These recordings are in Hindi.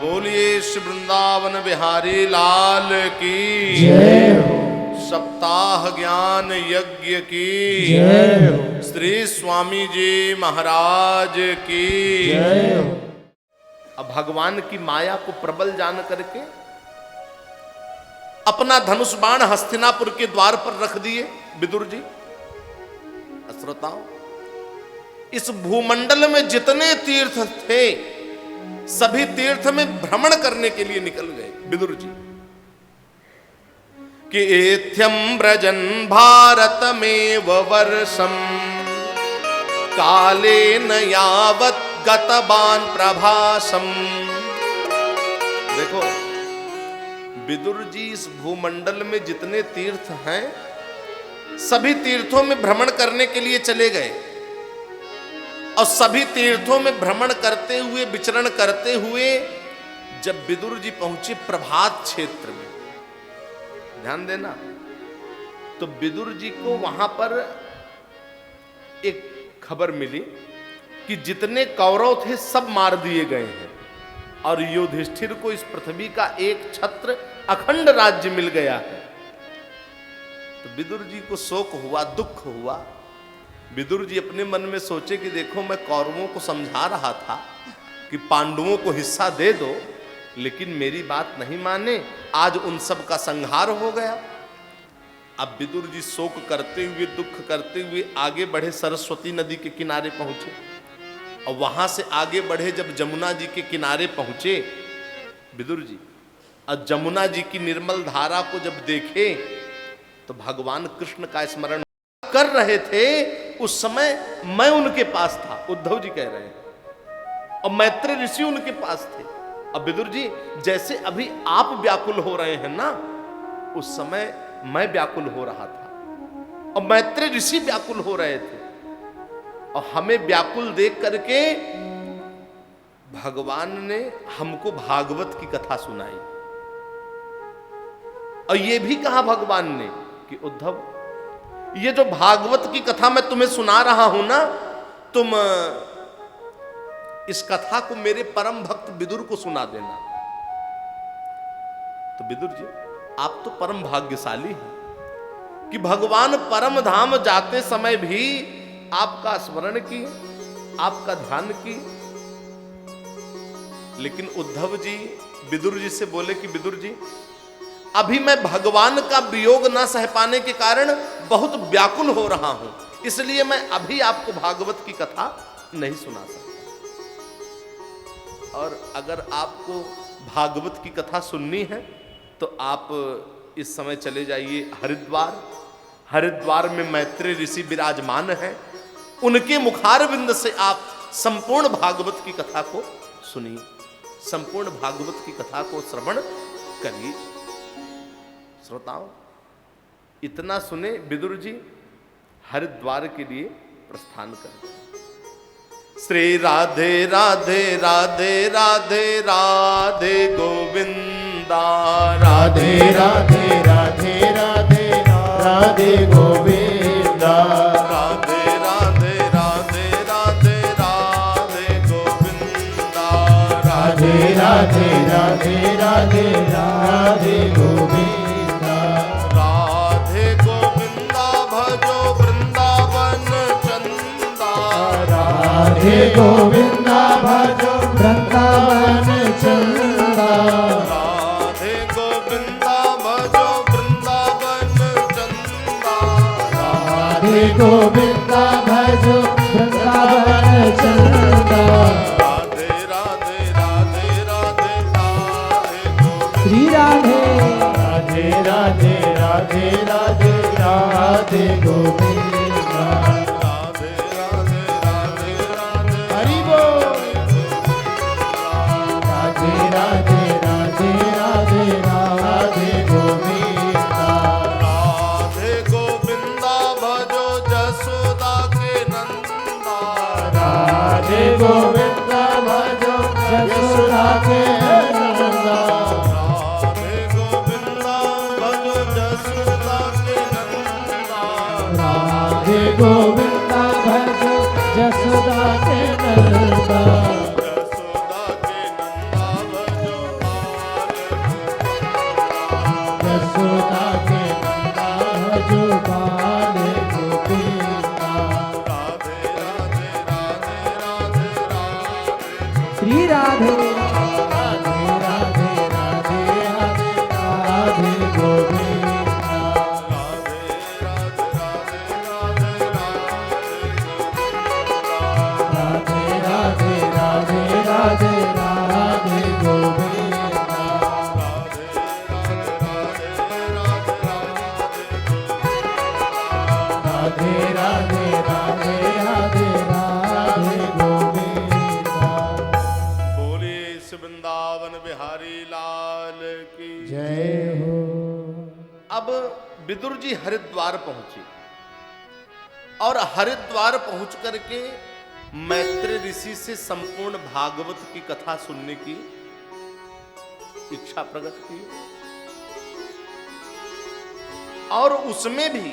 बोलिए श्री वृंदावन बिहारी लाल की जय हो। सप्ताह ज्ञान यज्ञ की जय हो। श्री स्वामी जी महाराज की जय हो। अब भगवान की माया को प्रबल जान करके अपना धनुष बाण हस्तिनापुर के द्वार पर रख दिए विदुर जी। श्रोताओं, इस भूमंडल में जितने तीर्थ थे सभी तीर्थ में भ्रमण करने के लिए निकल गए विदुर जी। कि एथ्यम ब्रजन भारत में वर्षम काले न यावत गतबान प्रभासम। देखो विदुर जी, इस भूमंडल में जितने तीर्थ हैं सभी तीर्थों में भ्रमण करने के लिए चले गए और सभी तीर्थों में भ्रमण करते हुए विचरण करते हुए जब विदुर जी पहुंचे प्रभात क्षेत्र में, ध्यान देना, तो विदुर जी को वहां पर एक खबर मिली कि जितने कौरव थे सब मार दिए गए हैं और युधिष्ठिर को इस पृथ्वी का एक छत्र अखंड राज्य मिल गया है। तो विदुर जी को शोक हुआ, दुख हुआ। विदुर जी अपने मन में सोचे कि देखो, मैं कौरवों को समझा रहा था कि पांडवों को हिस्सा दे दो, लेकिन मेरी बात नहीं माने, आज उन सब का संहार हो गया। अब विदुर जी शोक करते हुए, दुख करते हुए आगे बढ़े, सरस्वती नदी के किनारे पहुंचे और वहां से आगे बढ़े, जब जमुना जी के किनारे पहुंचे विदुर जी और जमुना जी की निर्मल धारा को जब देखे तो भगवान कृष्ण का स्मरण कर रहे थे। उस समय मैं उनके पास था, उद्धव जी कह रहे हैं, और मैत्री ऋषि उनके पास थे। अब विदुर जी, जैसे अभी आप व्याकुल हो रहे हैं ना, उस समय मैं व्याकुल हो रहा था और मैत्री ऋषि व्याकुल हो रहे थे और हमें व्याकुल देख करके भगवान ने हमको भागवत की कथा सुनाई और ये भी कहा भगवान ने कि उद्धव, ये जो भागवत की कथा मैं तुम्हें सुना रहा हूं ना, तुम इस कथा को मेरे परम भक्त विदुर को सुना देना। तो विदुर जी, आप तो परम भाग्यशाली हैं कि भगवान परम धाम जाते समय भी आपका स्मरण की, आपका ध्यान की। लेकिन उद्धव जी विदुर जी से बोले कि विदुर जी, अभी मैं भगवान का वियोग ना सह पाने के कारण बहुत व्याकुल हो रहा हूं, इसलिए मैं अभी आपको भागवत की कथा नहीं सुना सकता। और अगर आपको भागवत की कथा सुननी है तो आप इस समय चले जाइए हरिद्वार। हरिद्वार में मैत्री ऋषि विराजमान हैं, उनके मुखारविंद से आप संपूर्ण भागवत की कथा को सुनिए, संपूर्ण भागवत की कथा को श्रवण करिए। श्रोताओं, इतना सुने विदुर जी हरिद्वार के लिए प्रस्थान कर। श्री राधे राधे राधे राधे राधे गोविंदा, राधे राधे राधे राधे राधे गोविंदा, राधे राधे राधे राधे राधे गोविंदा, राधे राधे राधे राधे राधे गोविंदा, राधे गोविंदा भजो वृंदावन चंदा, राधे गोविंदा भजो वृंदावन चंदा, राधे गोविंदा भजो वृंदावन चंदा, राधे गोविंदा भजो वृंदावन चंदा, राधे राधे राधे राधे राधे गोविंदा, श्री राधे राधे राधे राधे राधे राधे गोविंदा, राधे राधे राधे राधे हरि बोल, राधे राधे राधे राधे राधे गोविंदा, राधे गोविंदा भजो जसोदा के नंदा, राधे गोविंदा भजो यशोदा के नंदा, राधे गोविंदा भजो जसोदा के नंदा, राधे गोविंदा यशोदा के नंदा भजो बाल गोविंदा। राधे राधे राधे राधे राधे श्री राधे राधे राधे राधे राधे राधे गोविंदा। राधे राधे राधे राधे राधे राधे राधे राधे गोविंदा। राधे राधे राधे राधे राधे गोविंदा। बोलिए इस वृंदावन बिहारी लाल की जय हो। अब विदुर जी हरिद्वार पहुंचे और हरिद्वार पहुंच करके मैत्रेय ऋषि से संपूर्ण भागवत की कथा सुनने की इच्छा प्रकट की। और उसमें भी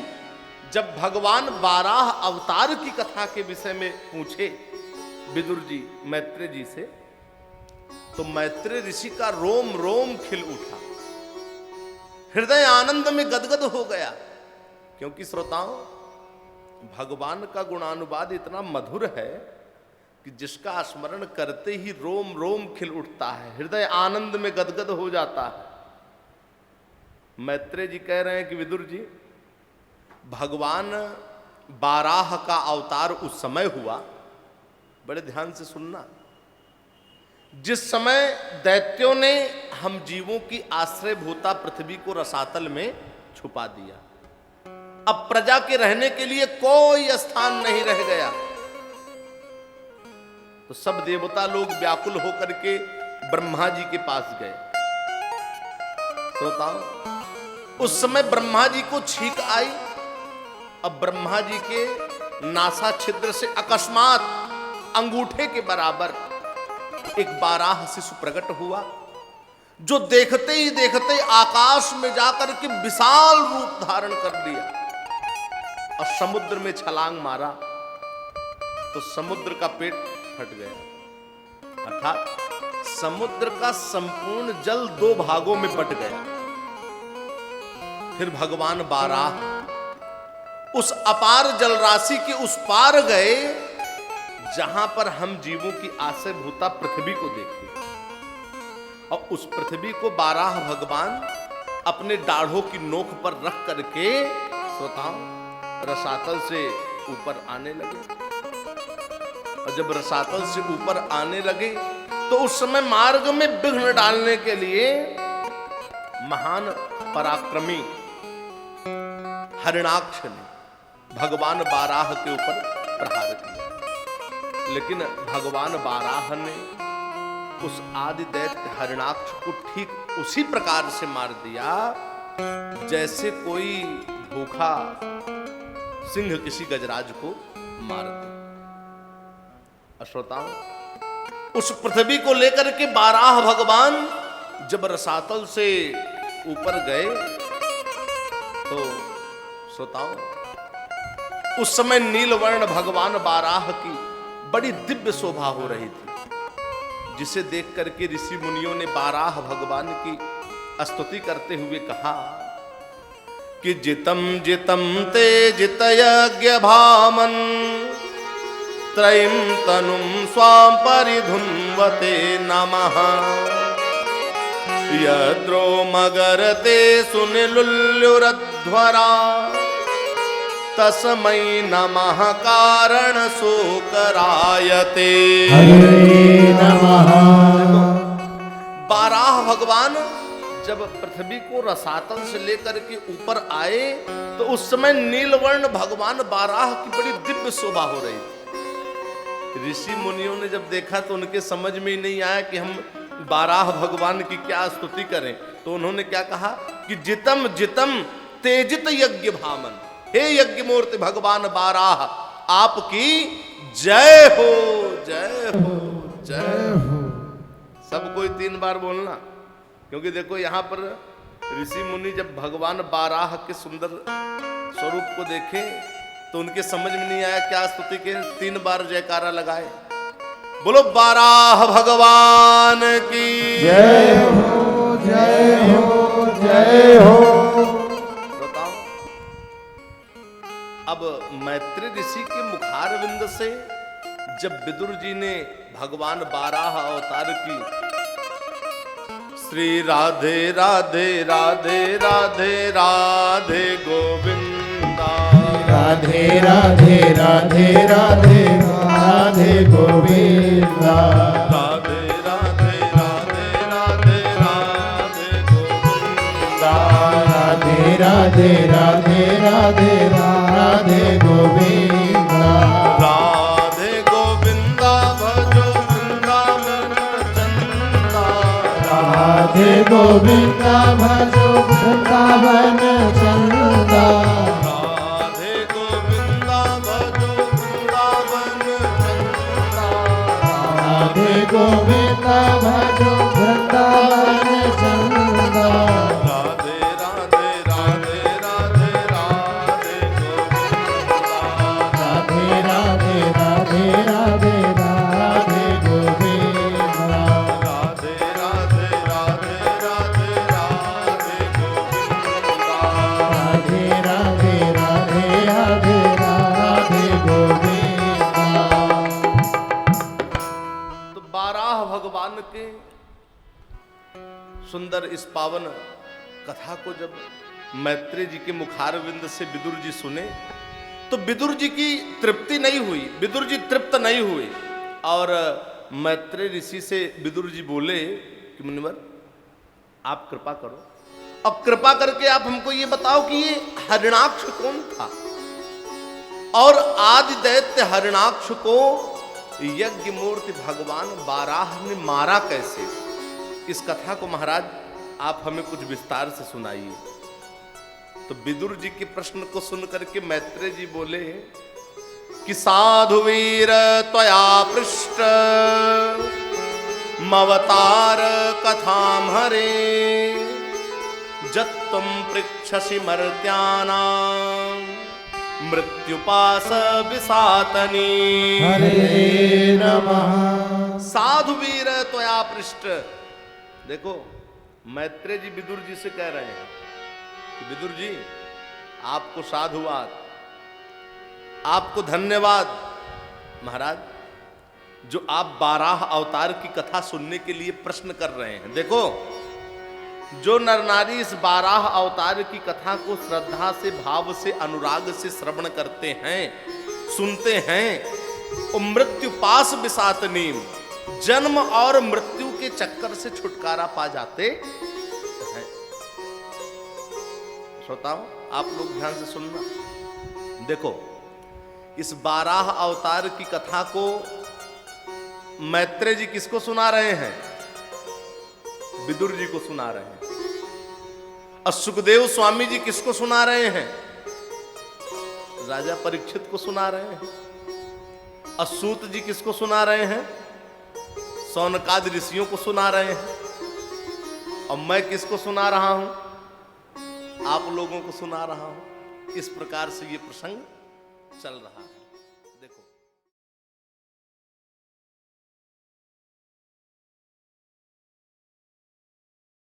जब भगवान बारह अवतार की कथा के विषय में पूछे विदुर जी मैत्रेय जी से, तो मैत्रेय ऋषि का रोम रोम खिल उठा, हृदय आनंद में गदगद हो गया। क्योंकि श्रोताओं, भगवान का गुणानुवाद इतना मधुर है कि जिसका स्मरण करते ही रोम रोम खिल उठता है, हृदय आनंद में गदगद हो जाता है। मैत्रेय जी कह रहे हैं कि विदुर जी, भगवान बाराह का अवतार उस समय हुआ, बड़े ध्यान से सुनना, जिस समय दैत्यों ने हम जीवों की आश्रय भूता पृथ्वी को रसातल में छुपा दिया। अब प्रजा के रहने के लिए कोई स्थान नहीं रह गया, तो सब देवता लोग व्याकुल होकर के ब्रह्मा जी के पास गए। श्रोताओं, उस समय ब्रह्मा जी को छींक आई। अब ब्रह्मा जी के नासा छिद्र से अकस्मात अंगूठे के बराबर एक बाराह शिशु प्रकट हुआ, जो देखते ही देखते आकाश में जाकर के विशाल रूप धारण कर लिया और समुद्र में छलांग मारा तो समुद्र का पेट फट गया, अर्थात समुद्र का संपूर्ण जल दो भागों में बट गया। फिर भगवान बाराह उस अपार जल राशि के उस पार गए जहां पर हम जीवों की आश्रय भूता पृथ्वी को देखे, और उस पृथ्वी को बाराह भगवान अपने दाढ़ों की नोक पर रख करके श्रोताओं रसातल से ऊपर आने लगे। और जब रसातल से ऊपर आने लगे तो उस समय मार्ग में विघ्न डालने के लिए महान पराक्रमी हरिणाक्ष ने भगवान बाराह के ऊपर प्रहार किया, लेकिन भगवान बाराह ने उस आदि दैत्य हरिणाक्ष को ठीक उसी प्रकार से मार दिया जैसे कोई भूखा सिंह किसी गजराज को मार दे। श्रोताओं, उस पृथ्वी को लेकर के बाराह भगवान जब रसातल से ऊपर गए तो श्रोताओं उस समय नीलवर्ण भगवान बाराह की बड़ी दिव्य शोभा हो रही थी, जिसे देख करके ऋषि मुनियों ने बाराह भगवान की स्तुति करते हुए कहा कि जितम जितम ते जितयज्ञ भामन त्रयीं तनुं स्वां परिधुन्वते नमः यद्रो मगरते सुनिलुल्युरध्वरा तस्मै नमः कारण शोकरायते। हरे नमः। बाराह भगवान जब पृथ्वी को रसातल से लेकर के ऊपर आए तो उस समय नीलवर्ण भगवान बाराह की बड़ी दिव्य शोभा हो रही थी। ऋषि मुनियों ने जब देखा तो उनके समझ में ही नहीं आया कि हम बाराह भगवान की क्या स्तुति करें, तो उन्होंने क्या कहा कि जितम जितम तेजित यज्ञ भामन, हे यज्ञ मूर्ति भगवान बाराह आपकी जय हो जय हो जय हो। सब कोई 3 बार बोलना, क्योंकि देखो यहाँ पर ऋषि मुनि जब भगवान बाराह के सुंदर स्वरूप को देखे तो उनके समझ में नहीं आया क्या स्तुति के 3 बार जयकारा लगाए। बोलो बाराह भगवान की जय हो जय हो जय हो। मैत्री ऋषि के मुखारविंद से जब विदुर जी ने भगवान बाराह अवतार की श्री राधे राधे राधे राधे राधे गोविंदा, राधे राधे राधे राधे राधे गोविंदा, राधे राधे राधे राधे राधे गोविंदा, राधे राधे राधे राधे राधे गोविंदा, राधे गोविंदा भजो वृंदावन चंदा, राधे गोविंदा भजो वृंदावन चंदा, राधे गोविंदा भजो वृंदावन चंदा, राधे गोविंदा भजो वृंदावन चंदा, राधे राधे राधे राधे राधे गोविंदा, राधे राधे राधे राधे राधे गोविंदा, राधे राधे राधे राधे राधे गोविंदा। राधे राधे राधे राधे राधे गोविंदा। तो बाराह भगवान के सुंदर इस पावन कथा को जब मैत्रेय जी के मुखारविंद से विदुर जी सुने तो विदुर जी की तृप्ति नहीं हुई, विदुर जी तृप्त नहीं हुए। और मैत्रेय ऋषि से विदुर जी बोले कि मुनिवर आप कृपा करो और कृपा करके आप हमको ये बताओ कि ये हरिणाक्ष कौन था और आदि दैत्य हरिणाक्ष को यज्ञ मूर्ति भगवान बाराह ने मारा कैसे। इस कथा को महाराज आप हमें कुछ विस्तार से सुनाइए। तो विदुर जी के प्रश्न को सुन करके मैत्रेय जी बोले कि साधु वीर त्वया पृष्ठ मवतार कथाम हरे जत्तम पृक्षसि मर्त्यानां मृत्युपास विसातनी। हरे नमः। साधु वीर त्वया पृष्ठ। देखो मैत्रेय जी विदुर जी से कह रहे हैं कि विदुर जी आपको साधुवाद, आपको धन्यवाद महाराज, जो आप बाराह अवतार की कथा सुनने के लिए प्रश्न कर रहे हैं। देखो जो नर नारी इस बाराह अवतार की कथा को श्रद्धा से, भाव से, अनुराग से श्रवण करते हैं, सुनते हैं, वो मृत्यु पास विसातनी, जन्म और मृत्यु के चक्कर से छुटकारा पा जाते हैं। श्रोताओ आप लोग ध्यान से सुनना। देखो इस बाराह अवतार की कथा को मैत्रेय जी किसको सुना रहे हैं? विदुर जी को सुना रहे हैं। और सुखदेव स्वामी जी किसको सुना रहे हैं? राजा परीक्षित को सुना रहे हैं। और सूत जी किसको सुना रहे हैं? सौनकादि ऋषियों को सुना रहे हैं। और मैं किसको सुना रहा हूं? आप लोगों को सुना रहा हूं। इस प्रकार से ये प्रसंग चल रहा है।